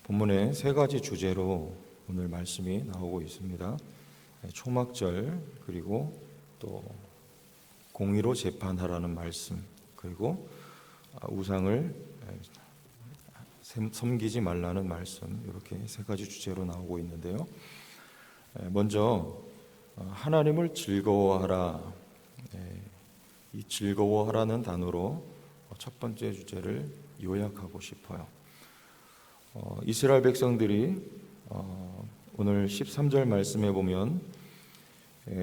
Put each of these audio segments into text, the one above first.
본문에 세 가지 주제로 오늘 말씀이 나오고 있습니다. 초막절, 그리고 또 공의로 재판하라는 말씀, 그리고 우상을 섬기지 말라는 말씀, 이렇게 세 가지 주제로 나오고 있는데요. 먼저 하나님을 즐거워하라, 이 즐거워하라는 단어로 첫 번째 주제를 요약하고 싶어요. 이스라엘 백성들이 오늘 13절 말씀에 보면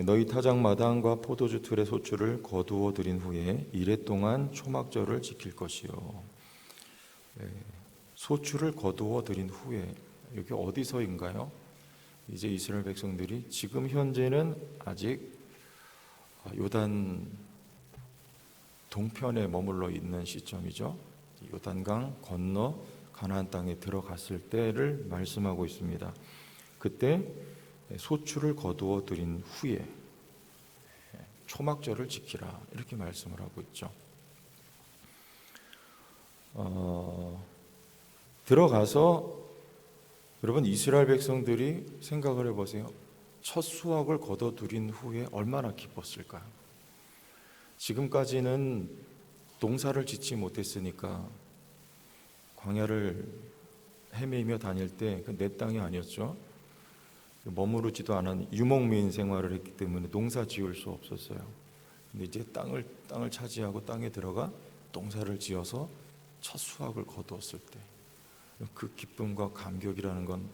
너희 타작 마당과 포도주 틀의 소출을 거두어 들인 후에 이레 동안 초막절을 지킬 것이요. 소출을 거두어 들인 후에, 여기 어디서인가요? 이제 이스라엘 백성들이 지금 현재는 아직 요단 동편에 머물러 있는 시점이죠. 요단강 건너 가나안 땅에 들어갔을 때를 말씀하고 있습니다. 그때 소출을 거두어 들인 후에 초막절을 지키라, 이렇게 말씀을 하고 있죠. 들어가서 여러분, 이스라엘 백성들이 생각을 해보세요. 첫 수확을 거둬들인 후에 얼마나 기뻤을까요? 지금까지는 농사를 짓지 못했으니까 광야를 헤매며 다닐 때 그 내 땅이 아니었죠. 머무르지도 않은 유목민 생활을 했기 때문에 농사 지을 수 없었어요. 근데 이제 땅을 차지하고 땅에 들어가 농사를 지어서 첫 수확을 거두었을 때 그 기쁨과 감격이라는 건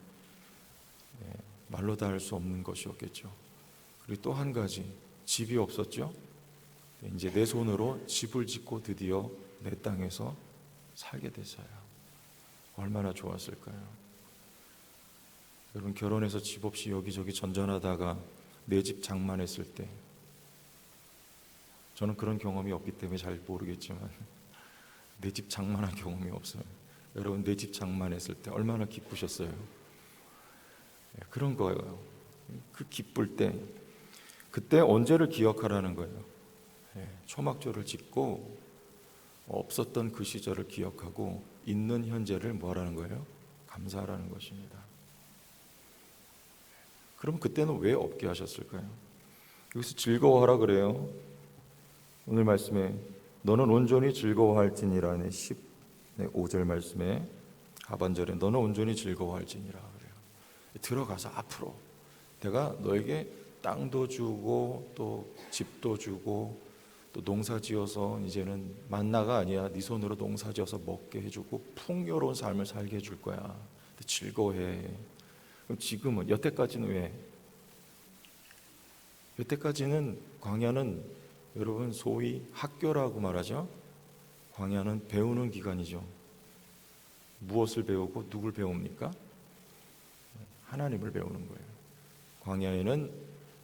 말로 다 할 수 없는 것이었겠죠. 그리고 또 한 가지, 집이 없었죠. 이제 내 손으로 집을 짓고 드디어 내 땅에서 살게 됐어요. 얼마나 좋았을까요? 여러분, 결혼해서 집 없이 여기저기 전전하다가 내 집 장만했을 때, 저는 그런 경험이 없기 때문에 잘 모르겠지만 내 집 장만한 경험이 없어요. 여러분, 내 집 장만했을 때 얼마나 기쁘셨어요? 그런 거예요. 그 기쁠 때, 그때 언제를 기억하라는 거예요. 초막절을 짓고 없었던 그 시절을 기억하고 있는 현재를 뭐하라는 거예요? 감사하라는 것입니다. 그럼 그때는 왜 없게 하셨을까요? 여기서 즐거워하라 그래요. 오늘 말씀에 너는 온전히 즐거워할지니라, 15절 말씀에 하반절에 너는 온전히 즐거워할지니라 그래요. 들어가서 앞으로 내가 너에게 땅도 주고 또 집도 주고 또 농사 지어서 이제는 만나가 아니야, 네 손으로 농사 지어서 먹게 해주고 풍요로운 삶을 살게 해줄 거야. 즐거워해. 그럼 지금은, 여태까지는 왜? 여태까지는 광야는 여러분 소위 학교라고 말하죠. 광야는 배우는 기간이죠. 무엇을 배우고 누굴 배웁니까? 하나님을 배우는 거예요. 광야에는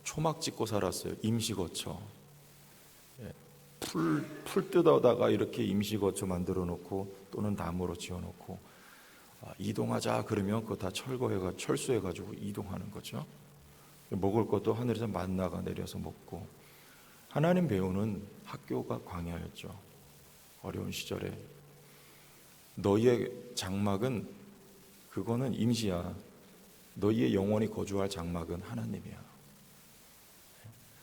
초막 짓고 살았어요. 임시거처. 풀 뜯어다가 이렇게 임시거처 만들어 놓고 또는 나무로 지어 놓고 이동하자 그러면 그거 다 철수해 가지고 이동하는 거죠. 먹을 것도 하늘에서 만나가 내려서 먹고, 하나님 배우는 학교가 광야였죠. 어려운 시절에 너희의 장막은, 그거는 임시야. 너희의 영원히 거주할 장막은 하나님이야.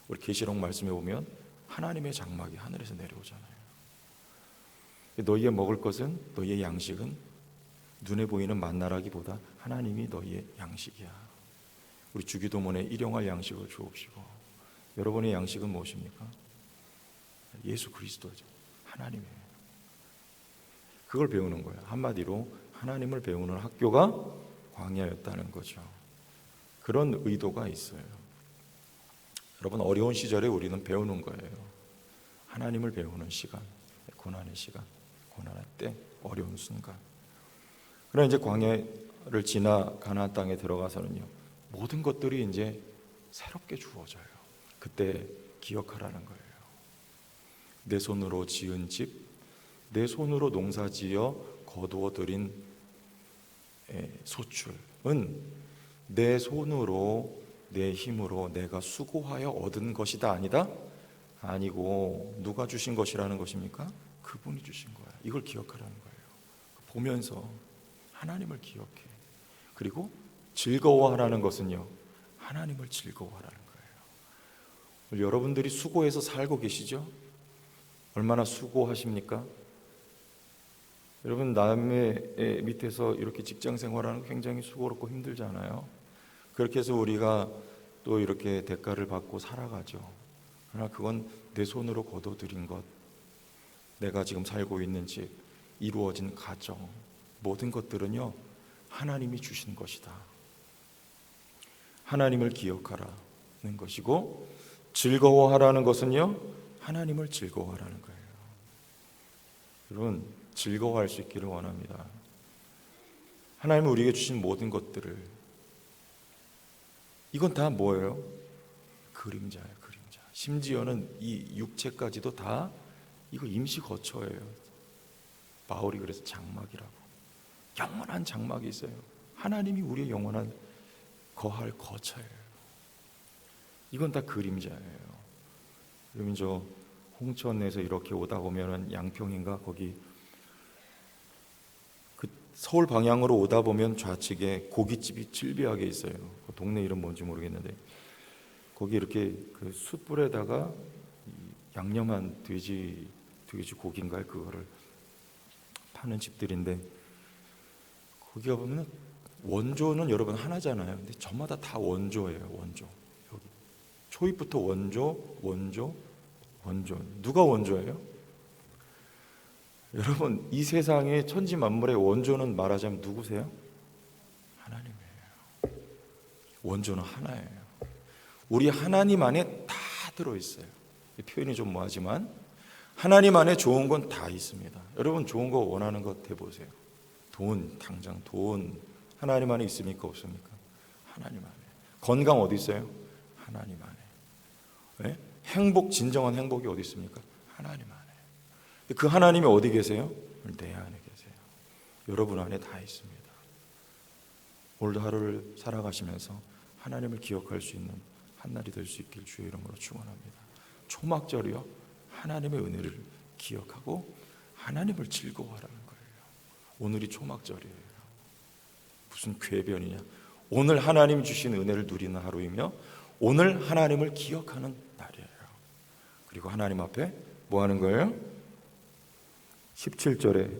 우리 계시록 말씀에 보면 하나님의 장막이 하늘에서 내려오잖아요. 너희의 먹을 것은, 너희의 양식은 눈에 보이는 만나라기보다 하나님이 너희의 양식이야. 우리 주기도문에 일용할 양식을 주옵시고. 여러분의 양식은 무엇입니까? 예수 그리스도죠. 하나님이에요. 그걸 배우는 거예요. 한마디로 하나님을 배우는 학교가 광야였다는 거죠. 그런 의도가 있어요. 여러분, 어려운 시절에 우리는 배우는 거예요. 하나님을 배우는 시간, 고난의 시간, 고난의 때, 어려운 순간. 그러나 이제 광야를 지나 가나안 땅에 들어가서는요, 모든 것들이 이제 새롭게 주어져요. 그때 기억하라는 거예요. 내 손으로 지은 집, 내 손으로 농사지어 거두어 들인 소출은 내 손으로, 내 힘으로 내가 수고하여 얻은 것이다, 아니다? 아니고 누가 주신 것이라는 것입니까? 그분이 주신 거야. 이걸 기억하라는 거예요. 보면서 하나님을 기억해. 그리고 즐거워하라는 것은요, 하나님을 즐거워하라는 거예요. 여러분들이 수고해서 살고 계시죠? 얼마나 수고하십니까? 여러분, 남의 밑에서 이렇게 직장 생활하는 거 굉장히 수고롭고 힘들잖아요. 그렇게 해서 우리가 또 이렇게 대가를 받고 살아가죠. 그러나 그건 내 손으로 거둬들인 것, 내가 지금 살고 있는 집, 이루어진 가정, 모든 것들은요, 하나님이 주신 것이다. 하나님을 기억하라는 것이고, 즐거워하라는 것은요, 하나님을 즐거워하라는 거예요. 여러분, 즐거워할 수 있기를 원합니다. 하나님은 우리에게 주신 모든 것들을, 이건 다 뭐예요? 그림자예요, 그림자. 심지어는 이 육체까지도 다 이거 임시 거처예요. 바울이 그래서 장막이라고, 영원한 장막이 있어요. 하나님이 우리의 영원한 거할 거처예요. 이건 다 그림자예요. 여러분, 저 홍천에서 이렇게 오다 보면은 양평인가, 거기 그 서울 방향으로 오다 보면 좌측에 고깃집이 질비하게 있어요. 그 동네 이름 뭔지 모르겠는데, 거기 이렇게 그 숯불에다가 양념한 돼지 고기인가요? 그거를 파는 집들인데, 거기 가보면 원조는 여러분 하나잖아요. 근데 저마다 다 원조예요. 원조. 여기 초입부터 원조. 누가 원조예요? 여러분, 이 세상의 천지 만물의 원조는 말하자면 누구세요? 하나님이에요. 원조는 하나예요. 우리 하나님 안에 다 들어있어요. 표현이 좀 뭐하지만 하나님 안에 좋은 건 다 있습니다. 여러분, 좋은 거 원하는 거 대보세요. 당장 돈 하나님 안에 있습니까? 없습니까? 하나님 안에. 건강 어디 있어요? 하나님 안에. 네? 행복, 진정한 행복이 어디 있습니까? 하나님 안에. 그 하나님이 어디 계세요? 내 안에 계세요. 여러분 안에 다 있습니다. 오늘도 하루를 살아가시면서 하나님을 기억할 수 있는 한날이 될 수 있길 주의 이름으로 축원합니다. 초막절이요, 하나님의 은혜를 기억하고 하나님을 즐거워하라는 거예요. 오늘이 초막절이에요. 무슨 궤변이냐? 오늘 하나님 주신 은혜를 누리는 하루이며 오늘 하나님을 기억하는 날이에요. 그리고 하나님 앞에 뭐 하는 거예요? 17절에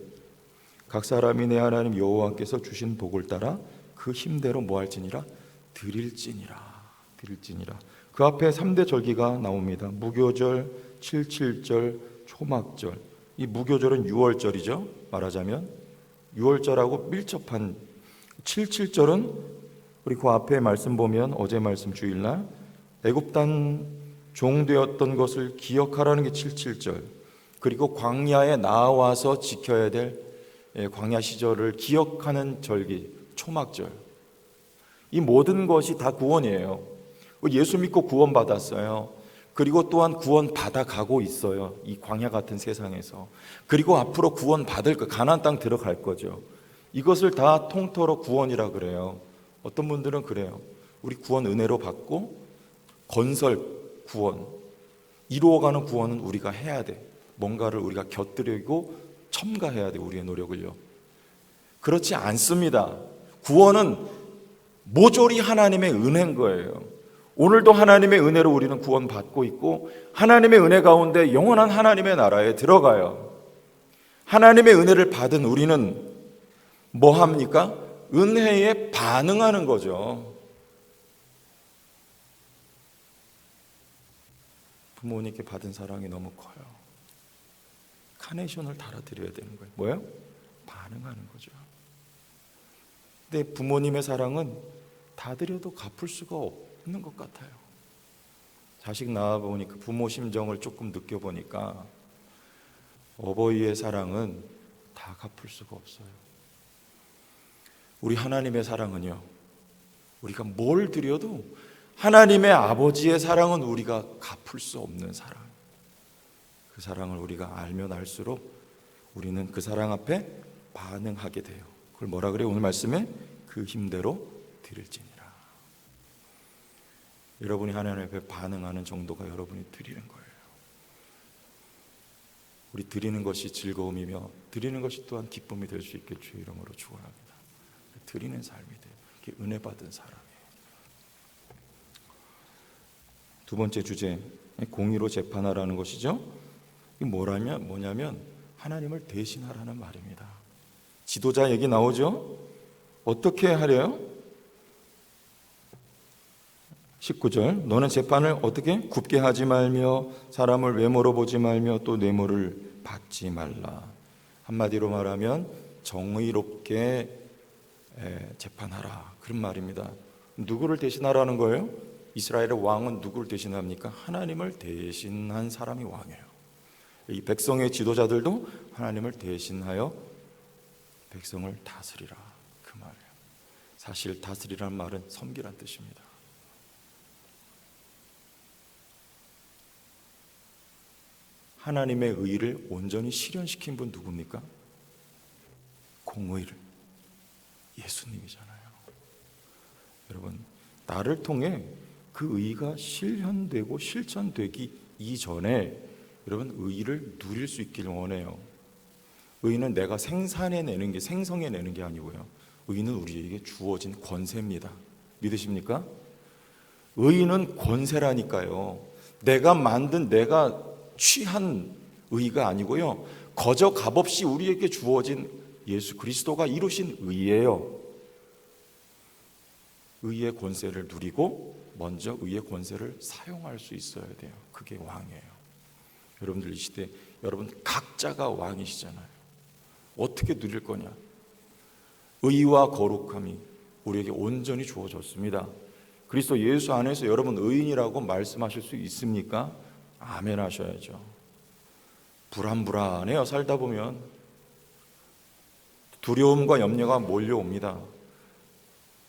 각 사람이 내 하나님 여호와께서 주신 복을 따라 그 힘대로 뭐 할지니라? 드릴지니라. 그 앞에 3대 절기가 나옵니다. 무교절, 77절, 초막절. 이 무교절은 6월절이죠. 말하자면 6월절하고 밀접한. 77절은 우리 그 앞에 말씀 보면 어제 말씀 주일날 애굽 땅 종되었던 것을 기억하라는 게 77절. 그리고 광야에 나와서 지켜야 될 광야 시절을 기억하는 절기, 초막절. 이 모든 것이 다 구원이에요. 예수 믿고 구원받았어요. 그리고 또한 구원받아 가고 있어요. 이 광야 같은 세상에서. 그리고 앞으로 구원받을 거, 가나안 땅 들어갈 거죠. 이것을 다 통틀어 구원이라 그래요. 어떤 분들은 그래요. 우리 구원 은혜로 받고 건설 구원, 이루어가는 구원은 우리가 해야 돼. 뭔가를 우리가 곁들이고 첨가해야 돼. 우리의 노력을요. 그렇지 않습니다. 구원은 모조리 하나님의 은혜인 거예요. 오늘도 하나님의 은혜로 우리는 구원받고 있고 하나님의 은혜 가운데 영원한 하나님의 나라에 들어가요. 하나님의 은혜를 받은 우리는 뭐 합니까? 은혜에 반응하는 거죠. 부모님께 받은 사랑이 너무 커요. 카네이션을 달아드려야 되는 거예요. 뭐예요? 반응하는 거죠. 근데 부모님의 사랑은 다 드려도 갚을 수가 없는 것 같아요. 자식 낳아보니까 부모 심정을 조금 느껴보니까 어버이의 사랑은 다 갚을 수가 없어요. 우리 하나님의 사랑은요, 우리가 뭘 드려도 하나님의 아버지의 사랑은 우리가 갚을 수 없는 사랑. 그 사랑을 우리가 알면 알수록 우리는 그 사랑 앞에 반응하게 돼요. 그걸 뭐라 그래요? 오늘 말씀에 그 힘대로 드릴지니라. 여러분이 하나님 앞에 반응하는 정도가 여러분이 드리는 거예요. 우리 드리는 것이 즐거움이며 드리는 것이 또한 기쁨이 될 수 있게 주의 이름으로 축원합니다. 드리는 삶이 돼요. 이게 은혜 받은 사람이에요. 두 번째 주제, 공의로 재판하라는 것이죠. 이게 뭐냐면 하나님을 대신하라는 말입니다. 지도자 얘기 나오죠. 어떻게 하래요? 19절, 너는 재판을 어떻게? 굽게 하지 말며 사람을 외모로 보지 말며 또 뇌물을 받지 말라. 한마디로 말하면 정의롭게 재판하라, 그런 말입니다. 누구를 대신하라는 거예요? 이스라엘의 왕은 누구를 대신합니까? 하나님을 대신한 사람이 왕이에요. 이 백성의 지도자들도 하나님을 대신하여 백성을 다스리라, 그 말이에요. 사실 다스리라는 말은 섬기란 뜻입니다. 하나님의 의를 온전히 실현시킨 분 누굽니까? 공의를, 예수님이잖아요. 여러분, 나를 통해 그 의가 실현되고 실천되기 이전에 여러분 의를 누릴 수 있기를 원해요. 의는 내가 생산해내는 게, 생성해내는 게 아니고요, 의는 우리에게 주어진 권세입니다. 믿으십니까? 의는 권세라니까요. 내가 만든, 내가 취한 의가 아니고요, 거저 값없이 우리에게 주어진 예수 그리스도가 이루신 의예요. 의의 권세를 누리고 먼저 의의 권세를 사용할 수 있어야 돼요. 그게 왕이에요. 여러분들 이 시대, 여러분 각자가 왕이시잖아요. 어떻게 누릴 거냐? 의와 거룩함이 우리에게 온전히 주어졌습니다. 그리스도 예수 안에서 여러분 의인이라고 말씀하실 수 있습니까? 아멘 하셔야죠. 불안해요. 살다 보면 두려움과 염려가 몰려옵니다.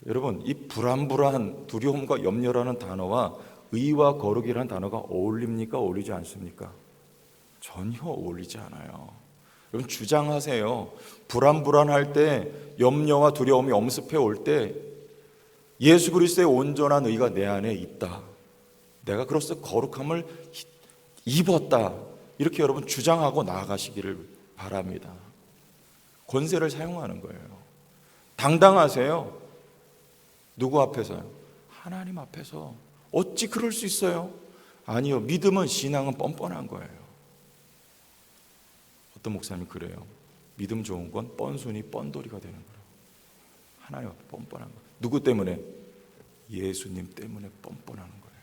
여러분, 이 불안한 두려움과 염려라는 단어와 의와 거룩이라는 단어가 어울립니까? 어울리지 않습니까? 전혀 어울리지 않아요. 여러분 주장하세요. 불안할 때, 염려와 두려움이 엄습해 올 때 예수 그리스도의 온전한 의가 내 안에 있다, 내가 그로써 거룩함을 입었다, 이렇게 여러분 주장하고 나아가시기를 바랍니다. 권세를 사용하는 거예요. 당당하세요. 누구 앞에서요? 하나님 앞에서. 어찌 그럴 수 있어요? 아니요, 믿음은, 신앙은 뻔뻔한 거예요. 어떤 목사님이 그래요. 믿음 좋은 건 뻔순이 뻔돌이가 되는 거예요. 하나님 앞에 뻔뻔한 거. 누구 때문에? 예수님 때문에 뻔뻔하는 거예요.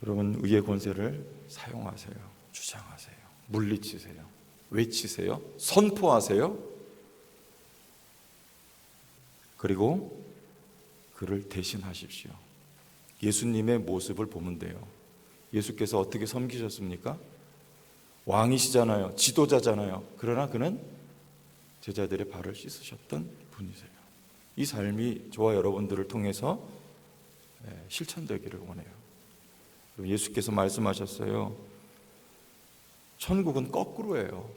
여러분 의의 권세를 사용하세요. 주장하세요. 물리치세요. 외치세요. 선포하세요. 그리고 그를 대신하십시오. 예수님의 모습을 보면 돼요. 예수께서 어떻게 섬기셨습니까? 왕이시잖아요. 지도자잖아요. 그러나 그는 제자들의 발을 씻으셨던 분이세요. 이 삶이 저와 여러분들을 통해서 실천되기를 원해요. 예수께서 말씀하셨어요. 천국은 거꾸로예요.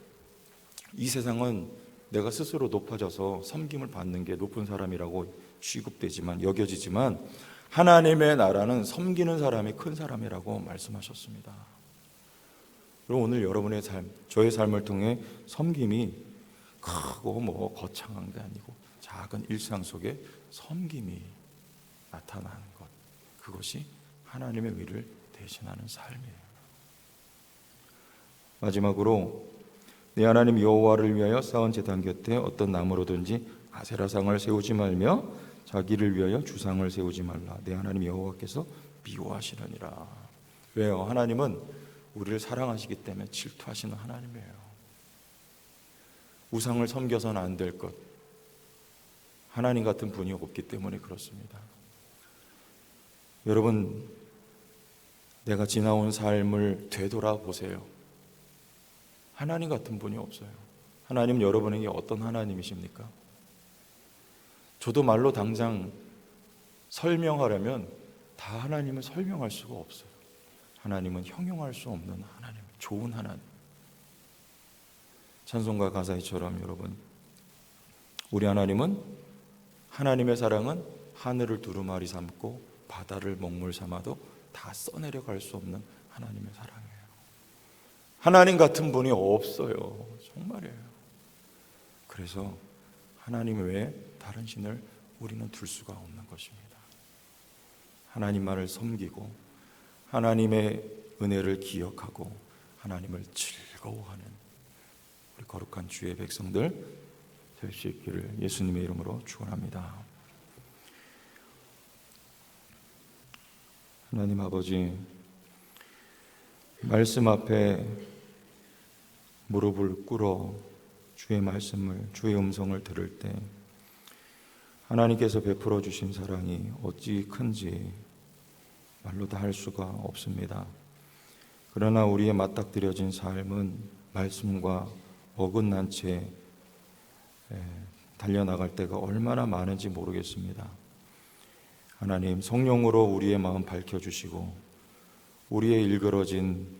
이 세상은 내가 스스로 높아져서 섬김을 받는 게 높은 사람이라고 취급되지만, 여겨지지만 하나님의 나라는 섬기는 사람이 큰 사람이라고 말씀하셨습니다. 그럼 오늘 여러분의 삶, 저의 삶을 통해 섬김이 크고 거창한 게 아니고 작은 일상 속에 섬김이 나타나는 것, 그것이 하나님의 의를 대신하는 삶이에요. 마지막으로 내 하나님 여호와를 위하여 쌓은 제단 곁에 어떤 나무로든지 아세라상을 세우지 말며 자기를 위하여 주상을 세우지 말라. 내 하나님 여호와께서 미워하시느니라. 왜요? 하나님은 우리를 사랑하시기 때문에 질투하시는 하나님이에요. 우상을 섬겨서는 안 될 것, 하나님 같은 분이 없기 때문에 그렇습니다. 여러분, 내가 지나온 삶을 되돌아보세요. 하나님 같은 분이 없어요. 하나님은 여러분에게 어떤 하나님이십니까? 저도 말로 당장 설명하려면 다 하나님을 설명할 수가 없어요. 하나님은 형용할 수 없는 하나님, 좋은 하나님. 찬송가 가사처럼 여러분, 우리 하나님은, 하나님의 사랑은 하늘을 두루마리 삼고 바다를 먹물 삼아도 다 써내려갈 수 없는 하나님의 사랑이에요. 하나님 같은 분이 없어요. 정말이에요. 그래서 하나님 외에 다른 신을 우리는 둘 수가 없는 것입니다. 하나님만을 섬기고 하나님의 은혜를 기억하고 하나님을 즐거워하는 우리 거룩한 주의 백성들 될 수 있기를 예수님의 이름으로 축원합니다. 하나님 아버지, 말씀 앞에 무릎을 꿇어 주의 말씀을, 주의 음성을 들을 때 하나님께서 베풀어 주신 사랑이 어찌 큰지 말로 다 할 수가 없습니다. 그러나 우리의 맞닥뜨려진 삶은 말씀과 어긋난 채 달려나갈 때가 얼마나 많은지 모르겠습니다. 하나님, 성령으로 우리의 마음 밝혀주시고 우리의 일그러진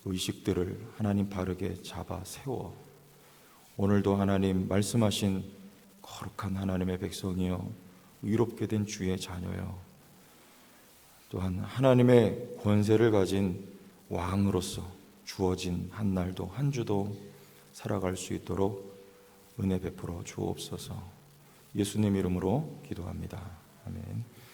의식들을 하나님 바르게 잡아 세워 오늘도 하나님 말씀하신 거룩한 하나님의 백성이여 의롭게 된 주의 자녀여 또한 하나님의 권세를 가진 왕으로서 주어진 한 날도 한 주도 살아갈 수 있도록 은혜 베풀어 주옵소서. 예수님 이름으로 기도합니다. 아멘.